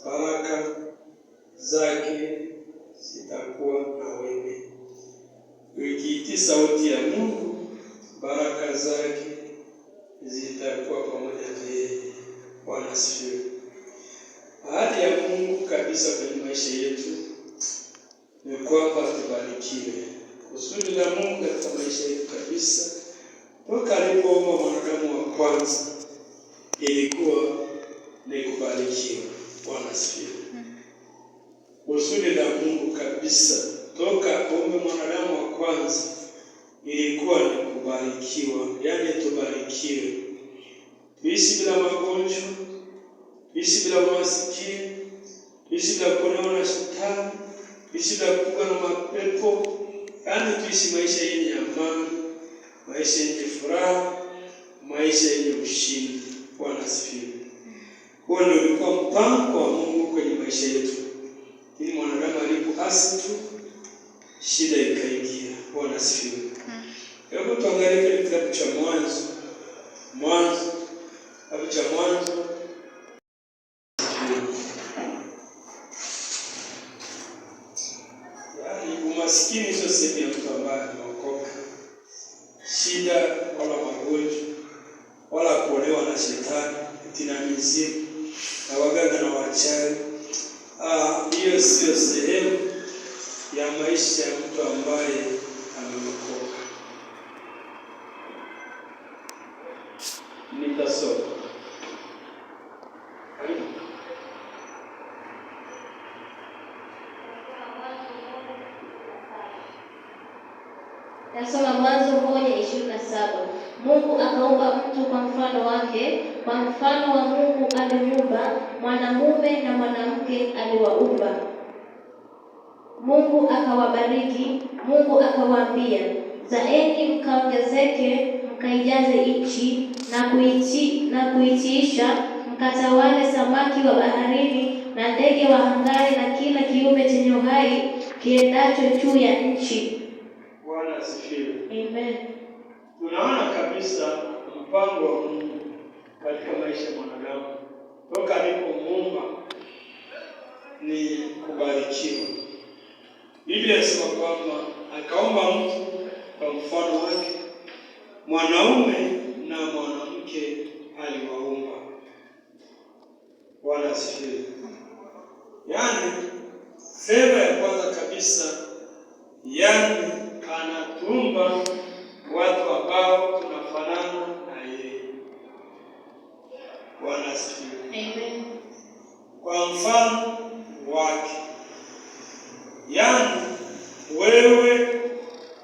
baraka zake zitakuwa na wewe. Ukiitii sauti ya Mungu, baraka zake zitakuwa pamoja na yeye. Bwana asifiwe. Ahadi ya Mungu kabisa kwenye maisha yetu ni kwamba tubarikiwe. Kusudi la Mungu katika maisha yetu kabisa, toka alipoumba mwanadamu wa kwanza, ilikuwa ni kubarikiwa. Bwana asifiwe. Kusudi la Mungu kabisa, toka aumbe mwanadamu wa kwanza, ilikuwa ni kubarikiwa. Yaani tubarikiwe. Tuishi bila magonjwa, tuishi bila umasikini, tuishi bila kuonewa na shetani, tuishi bila kupigwa na mapepo. Yaani tuishi maisha yenye amani, maisha yenye furaha, maisha yenye ushindi. Bwana asifiwe. Huo ndio ulikuwa mpango wa Mungu kwenye maisha yetu. Ili mwanadamu alipoasi tu, shida ikaingia. Bwana asifiwe. Hebu tuangalie kile kitabu cha Mwanzo. Kitabu cha Mwanzo. Yaani umaskini sio sehemu ya mtu ambaye ameokoka. Shida wala magonjwa wala kuonewa na shetani, tina mizimu na waganga na wachawi. Hiyo sio sehemu ya maisha ya mtu ambaye ameokoka. Nitasoma. Nasoma Mwanzo 1:27. Mungu akaumba mtu kwa mfano wake, kwa mfano wa Mungu alimuumba, mwanamume na mwanamke aliwaumba. Mungu akawabariki. Mungu akawaambia, zaeni mkaongezeke, mkaijaze nchi na kuitiisha, mkatawale samaki wa baharini na ndege wa angani na kila kiumbe chenye uhai kiendacho juu ya nchi. Bwana asifiwe. Amen. Tunaona kabisa mpango wa Mungu katika maisha ya mwanadamu. Toka alipomuumba ni kubarikiwa. Biblia inasema kwamba akaumba mtu kwa mfano wake, mwanaume na mwanamke aliwaumba. Bwana asifiwe. Yaani sema ya kwanza kabisa, yaani anatuumba watu ambao tunafanana na yeye. Bwana asifiwe. Amen. Kwa mfano wake. Yaani wewe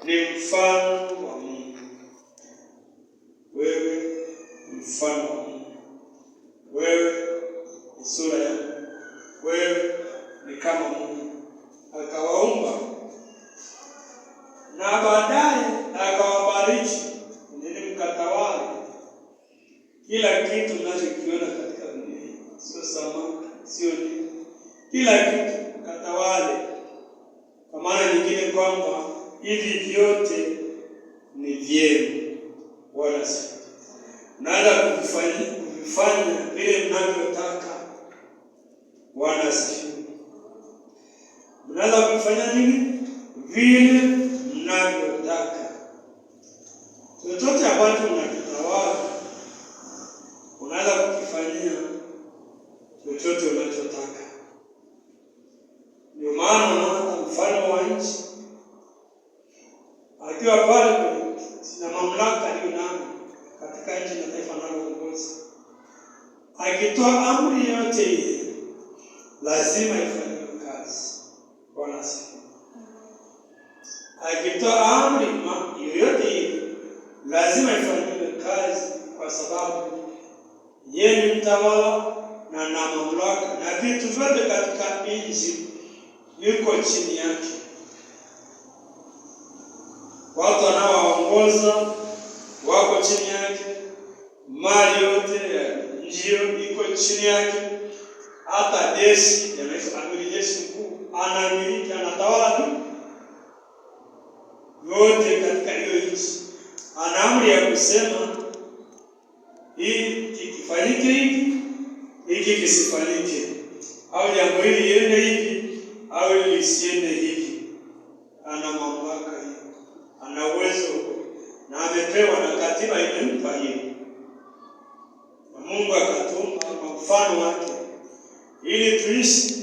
ni mfano wa Mungu. Wewe ni mfano wa Mungu. Wewe ni sura ya Mungu. Wewe ni kama Mungu. Akawaumba na baadaye akawabariki, ndio mkatawale kila kitu mnachokiona katika dunia. Sio samaki, sio nini. Kila kitu mkatawale. Kwa maana nyingine kwamba hivi vyote ni vyenu. Bwana asifiwe. Mnaanza kuvifanya vile mnavyotaka. Bwana asifiwe. Mnaanza kufanya nini? Vile mnavyotaka. Chochote ambacho mnakitawala, unaanza kukifanyia chochote unachotaka. Ndio maana unaona mfano wa nchi akiwa pale na mamlaka aliyonayo katika nchi na taifa analoongoza, akitoa amri yote ile lazima ifanywe kazi. Bwana asifiwe. Akitoa amri yoyote ile lazima ifanywe kazi, kwa sababu yeye ni mtawala na mamlaka, na vitu vyote katika nchi viko chini yake. Watu wanaoongoza wako chini yake, mali yote ya nchi iko chini yake. Hata jeshi, yanaitwa amiri jeshi mkuu, anamiliki, anatawala tu yote katika hiyo nchi. Ana amri ya kusema hii kifanyike, hiki kisifanyike. au jambo hili liende hivi au lisiende hivi. Ana mamlaka hiyo, ana uwezo na amepewa, na katiba imempa hiyo. Na Mungu akatuma kwa mfano wake ili tuishi